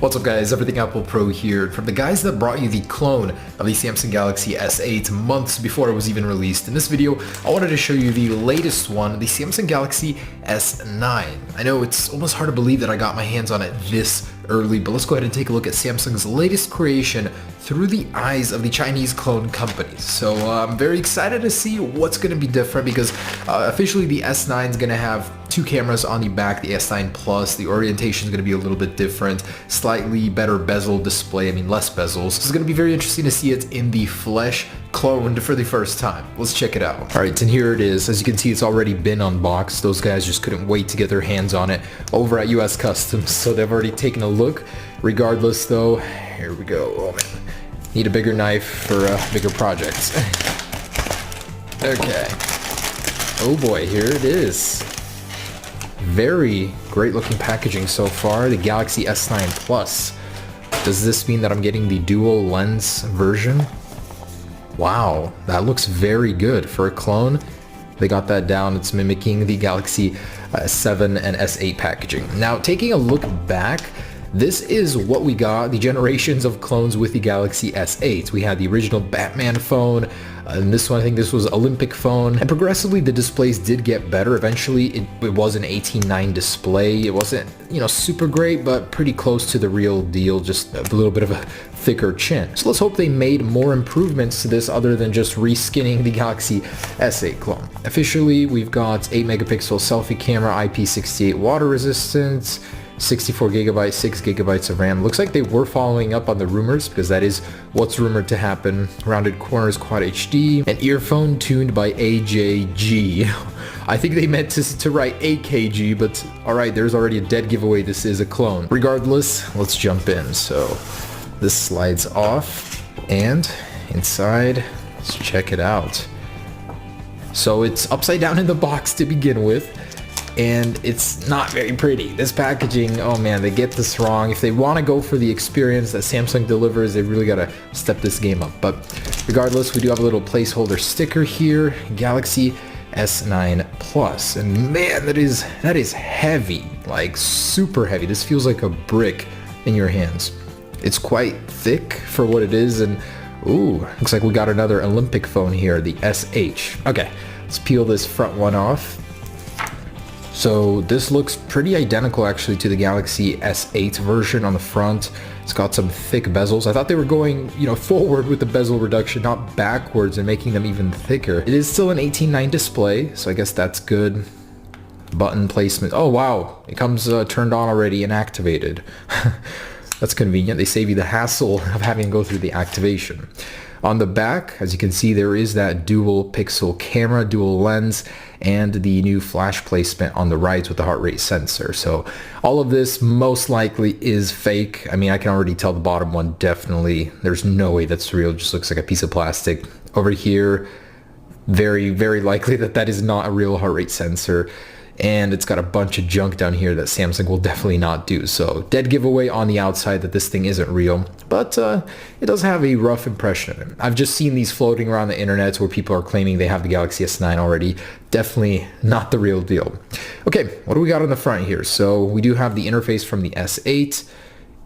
What's up guys, Everything Apple Pro here, from the guys that brought you the clone of the Samsung Galaxy S8 months before it was even released. In this video, I wanted to show you the latest one, the Samsung Galaxy S9. I know it's almost hard to believe that I got my hands on it this early, but let's go ahead and take a look at Samsung's latest creation through the eyes of the Chinese clone companies. So I'm very excited to see what's going to be different because officially the S9 is going to have two cameras on the back, the S9 Plus. The orientation is going to be a little bit different, slightly better bezel display, less bezels. This is going to be very interesting to see it in the flesh, cloned for the first time. Let's check it out. Alright, and here it is. As you can see, it's already been unboxed. Those guys just couldn't wait to get their hands on it over at US Customs, so they've already taken a look. Regardless though, here we go. Oh man, need a bigger knife for bigger projects. Okay. Oh boy, here it is. Very great looking packaging so far. The Galaxy S9 Plus. Does this mean that I'm getting the dual lens version? Wow, that looks very good for a clone. They got that down. It's mimicking the Galaxy S7 and S8 packaging. Now, taking a look back, this is what we got, the generations of clones with the Galaxy S8. We had the original Batman phone, and this one, I think this was Olympic phone, and progressively the displays did get better. Eventually it was an 18:9 display. It wasn't, super great, but pretty close to the real deal, just a little bit of a thicker chin. So let's hope they made more improvements to this other than just reskinning the Galaxy S8 clone. Officially, we've got 8 megapixel selfie camera, IP68 water resistance, 64 gigabytes, 6 gigabytes of RAM. Looks like they were following up on the rumors because that is what's rumored to happen. Rounded corners, Quad HD, an earphone tuned by AJG. I think they meant to write AKG, but alright, there's already a dead giveaway. This is a clone. Regardless, let's jump in. So this slides off, and inside, let's check it out. So it's upside down in the box to begin with, and it's not very pretty. This packaging, oh man, they get this wrong. If they want to go for the experience that Samsung delivers, they really gotta step this game up. But regardless, we do have a little placeholder sticker here, Galaxy S9 Plus, and man, that is heavy, like super heavy. This feels like a brick in your hands. It's quite thick for what it is, and ooh, looks like we got another Olympic phone here, the SH. Okay, let's peel this front one off. So this looks pretty identical actually to the Galaxy S8 version on the front. It's got some thick bezels. I thought they were going, forward with the bezel reduction, not backwards, and making them even thicker. It is still an 18:9 display, so I guess that's good. Button placement. Oh wow, it comes turned on already and activated. That's convenient. They save you the hassle of having to go through the activation. On the back, as you can see, there is that dual pixel camera, dual lens, and the new flash placement on the right with the heart rate sensor. So all of this most likely is fake. I can already tell the bottom one definitely, there's no way that's real. It just looks like a piece of plastic. Over here, very, very likely that is not a real heart rate sensor. And it's got a bunch of junk down here that Samsung will definitely not do. So dead giveaway on the outside that this thing isn't real, but it does have a rough impression of it. I've just seen these floating around the internet where people are claiming they have the Galaxy S9 already. Definitely not the real deal. Okay, what do we got on the front here? So we do have the interface from the S8,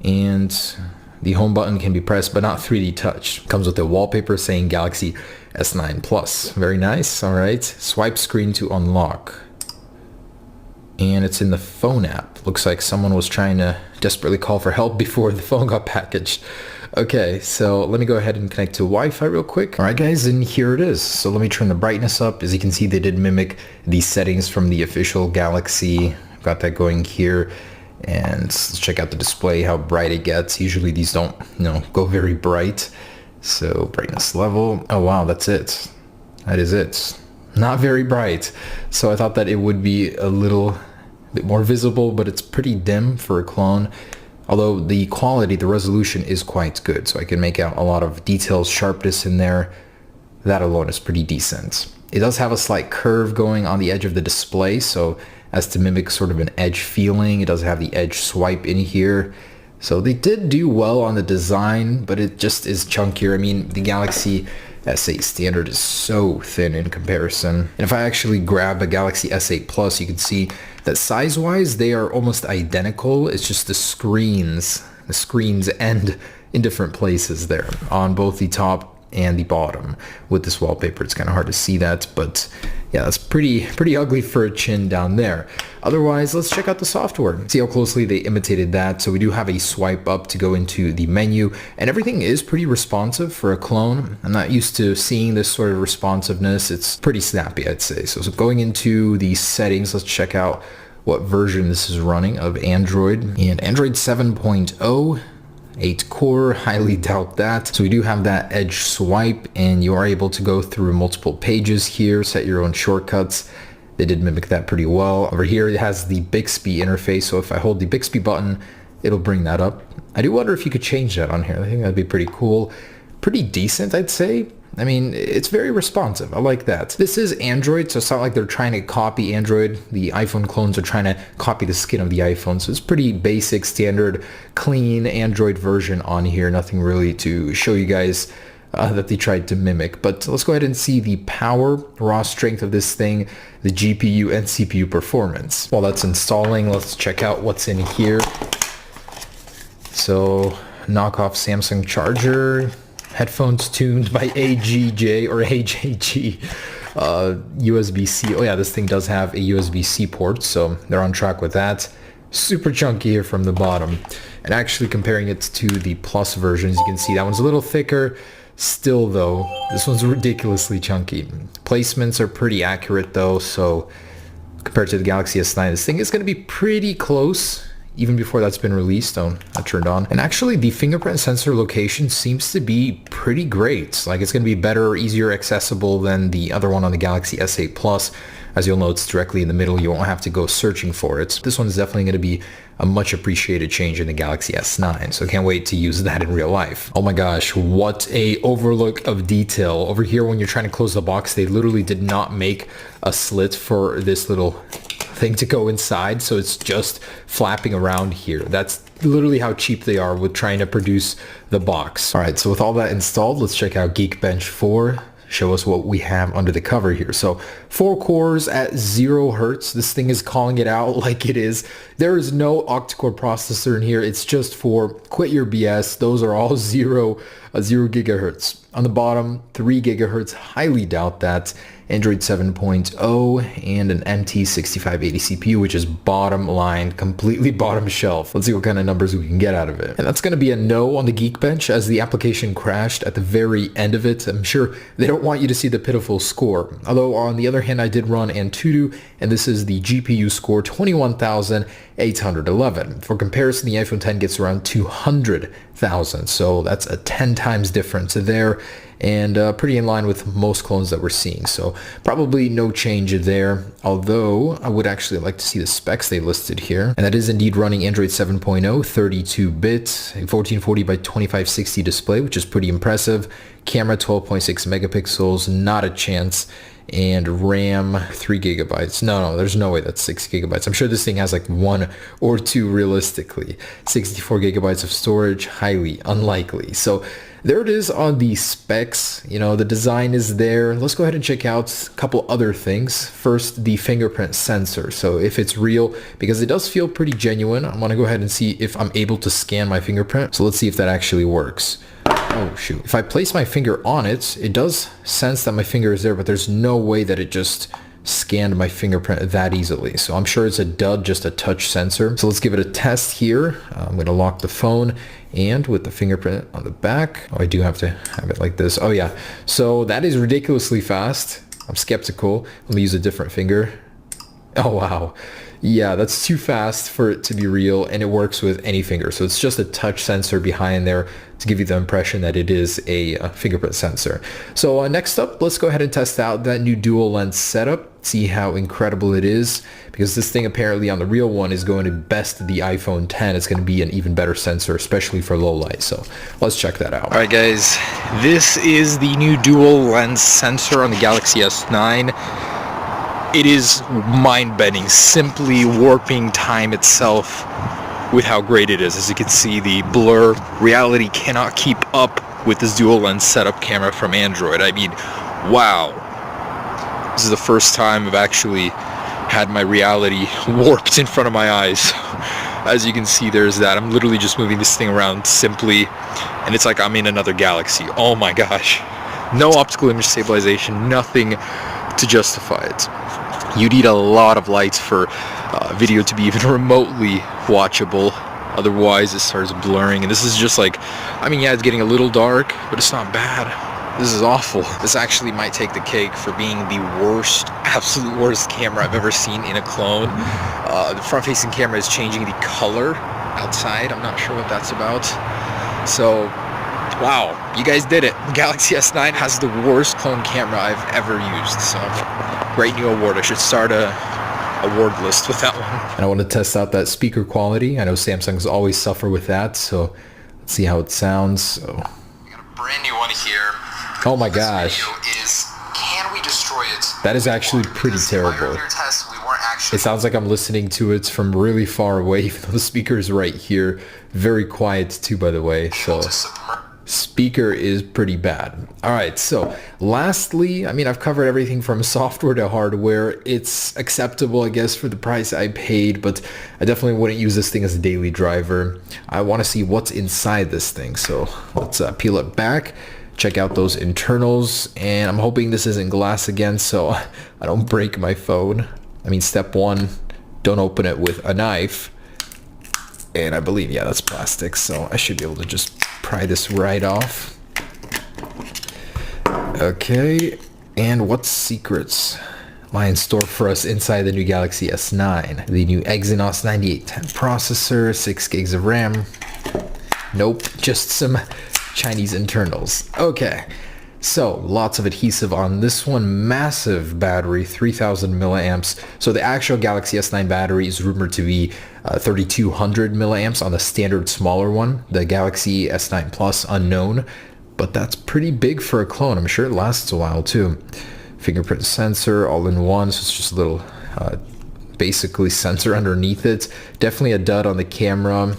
and the home button can be pressed but not 3D touch. Comes with a wallpaper saying Galaxy S9 Plus. Very nice. All right, swipe screen to unlock. And it's in the phone app. Looks like someone was trying to desperately call for help before the phone got packaged. Okay, so let me go ahead and connect to Wi-Fi real quick. All right guys, and here it is. So let me turn the brightness up. As you can see, they did mimic the settings from the official Galaxy. I've got that going here. And let's check out the display, how bright it gets. Usually these don't, go very bright. So brightness level. Oh wow, that's it. That is it. Not very bright. So I thought that it would be a little bit more visible, but it's pretty dim for a clone. Although the quality, the resolution is quite good. So I can make out a lot of details, sharpness in there. That alone is pretty decent. It does have a slight curve going on the edge of the display, so as to mimic sort of an edge feeling. It does have the edge swipe in here. So they did do well on the design, but it just is chunkier. The Galaxy S8 standard is so thin in comparison. And if I actually grab a Galaxy S8 Plus, you can see that size-wise, they are almost identical. It's just the screens the screens end in different places there on both the top and the bottom. With this wallpaper, it's kind of hard to see that, but yeah, that's pretty ugly for a chin down there. Otherwise, let's check out the software, see how closely they imitated that. So we do have a swipe up to go into the menu, and everything is pretty responsive for a clone. I'm not used to seeing this sort of responsiveness. It's pretty snappy, I'd say. So going into the settings, let's check out what version this is running of Android. And Android 7.0, 8 core, highly doubt that. So we do have that edge swipe, and you are able to go through multiple pages here, set your own shortcuts. They did mimic that pretty well. Over here it has the Bixby interface, so if I hold the Bixby button, it'll bring that up. I do wonder if you could change that on here. I think that'd be pretty cool. Pretty decent, I'd say. I mean, it's very responsive. I like that. This is Android, so it's not like they're trying to copy Android. The iPhone clones are trying to copy the skin of the iPhone, so it's pretty basic, standard, clean Android version on here. Nothing really to show you guys that they tried to mimic. But let's go ahead and see the power, raw strength of this thing, the GPU and CPU performance. While that's installing, let's check out what's in here. So, knockoff Samsung charger, headphones tuned by AGJ or AJG, USB-C. Oh yeah, this thing does have a USB-C port, so they're on track with that. Super chunky here from the bottom. And actually comparing it to the Plus versions, you can see that one's a little thicker. Still though, this one's ridiculously chunky. Placements are pretty accurate though, so compared to the Galaxy S9, this thing is going to be pretty close even before that's been released. Oh, that turned on. And actually the fingerprint sensor location seems to be pretty great. Like, it's going to be better, easier accessible than the other one on the Galaxy S8 Plus. As you'll know, it's directly in the middle. You won't have to go searching for it. This one is definitely going to be a much appreciated change in the Galaxy S9. So can't wait to use that in real life. Oh my gosh, what a overlook of detail. Over here, when you're trying to close the box, they literally did not make a slit for this little thing to go inside, so it's just flapping around here. That's literally how cheap they are with trying to produce the box. All right, so with all that installed, let's check out Geekbench 4. Show us what we have under the cover here. So 4 cores at 0 hertz. This thing is calling it out like it is. There is no octa-core processor in here. It's just for quit your BS. Those are all 0 gigahertz. On the bottom, 3 gigahertz. Highly doubt that. Android 7.0 and an MT6580 CPU, which is bottom line, completely bottom shelf. Let's see what kind of numbers we can get out of it. And that's going to be a no on the Geekbench, as the application crashed at the very end of it. I'm sure they don't want you to see the pitiful score. Although on the other hand, I did run Antutu, and this is the GPU score, 21,811. For comparison, the iPhone X gets around 200,000, so that's a 10 times difference there, and pretty in line with most clones that we're seeing. So probably no change there, although I would actually like to see the specs they listed here. And that is indeed running Android 7.0, 32-bit, 1440 by 2560 display, which is pretty impressive. Camera 12.6 megapixels, not a chance. And RAM 3 gigabytes. No, there's no way that's 6 gigabytes. I'm sure this thing has like 1 or 2 realistically. 64 gigabytes of storage, highly unlikely. So there it is on the specs. You know, the design is there. Let's go ahead and check out a couple other things. First, the fingerprint sensor. So if it's real, because it does feel pretty genuine, I want to go ahead and see if I'm able to scan my fingerprint. So let's see if that actually works. Oh shoot. If I place my finger on it, it does sense that my finger is there, but there's no way that it just scanned my fingerprint that easily. So I'm sure it's a dud, just a touch sensor. So let's give it a test here. I'm going to lock the phone, and with the fingerprint on the back, oh, I do have to have it like this. Oh yeah. So that is ridiculously fast. I'm skeptical. Let me use a different finger. Oh wow. Yeah, that's too fast for it to be real, and it works with any finger. So it's just a touch sensor behind there to give you the impression that it is a fingerprint sensor. So next up, let's go ahead and test out that new dual lens setup, see how incredible it is, because this thing apparently on the real one is going to best the iPhone X. It's going to be an even better sensor, especially for low light. So let's check that out. All right, guys, this is the new dual lens sensor on the Galaxy S9. It is mind-bending, simply warping time itself with how great it is. As you can see, the blur, reality cannot keep up with this dual lens setup camera from Android. I mean, wow. This is the first time I've actually had my reality warped in front of my eyes. As you can see, there's that. I'm literally just moving this thing around simply, and it's like I'm in another galaxy. Oh my gosh. No optical image stabilization, nothing to justify it. You need a lot of lights for video to be even remotely watchable. Otherwise it starts blurring, and this is just like, I mean, yeah, it's getting a little dark, but it's not bad. This is awful. This actually might take the cake for being the worst, absolute worst camera I've ever seen in a clone. The front-facing camera is changing the color outside. I'm not sure what that's about. So, wow, you guys did it. Galaxy S9 has the worst clone camera I've ever used. So, great new award. I should start a award list with that one. And I want to test out that speaker quality. I know Samsung's always suffer with that, so let's see how it sounds. So, we got a brand new one here. Oh my gosh. Can we destroy it? That is actually pretty terrible. It sounds like I'm listening to it from really far away, even though the speaker is right here. Very quiet too, by the way. So speaker is pretty bad. Alright, so lastly, I mean, I've covered everything from software to hardware. It's acceptable, I guess, for the price I paid, but I definitely wouldn't use this thing as a daily driver. I want to see what's inside this thing, so let's peel it back. Check out those internals, and I'm hoping this isn't glass again so I don't break my phone. I mean, step one, don't open it with a knife. And I believe, yeah, that's plastic, so I should be able to just pry this right off. Okay, and what secrets lie in store for us inside the new Galaxy S9? The new Exynos 9810 processor, 6 gigs of RAM. Nope, just some Chinese internals. Okay, so lots of adhesive on this one. Massive battery, 3000 milliamps. So the actual Galaxy S9 battery is rumored to be 3200 milliamps on the standard smaller one. The Galaxy S9 Plus unknown, but that's pretty big for a clone. I'm sure it lasts a while too. Fingerprint sensor all in one, so it's just a little basically sensor underneath it. Definitely a dud on the camera.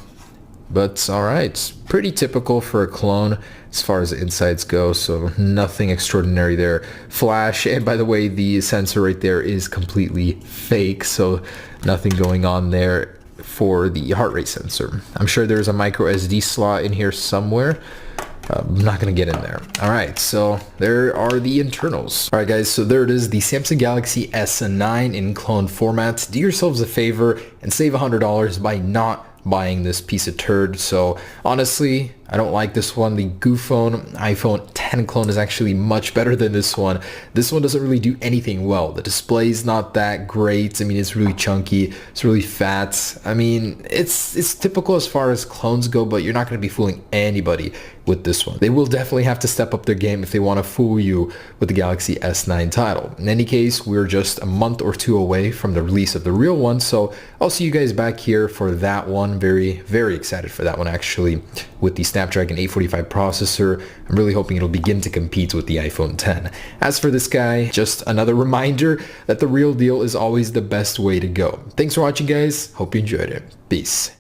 But alright, pretty typical for a clone as far as the insides go, so nothing extraordinary there. Flash, and by the way, the sensor right there is completely fake, so nothing going on there for the heart rate sensor. I'm sure there's a micro SD slot in here somewhere. I'm not going to get in there. Alright, so there are the internals. Alright guys, so there it is, the Samsung Galaxy S9 in clone format. Do yourselves a favor and save $100 by not buying this piece of turd. So honestly, I don't like this one. The Goofone iPhone 10 clone is actually much better than this one. This one doesn't really do anything well. The display's not that great. I mean, it's really chunky. It's really fat. I mean, it's typical as far as clones go, but you're not going to be fooling anybody with this one. They will definitely have to step up their game if they want to fool you with the Galaxy S9 title. In any case, we're just a month or two away from the release of the real one, so I'll see you guys back here for that one. Very, very excited for that one actually, with the Snapdragon 845 processor. I'm really hoping it'll begin to compete with the iPhone 10. As for this guy, just another reminder that the real deal is always the best way to go. Thanks for watching guys, hope you enjoyed it. Peace.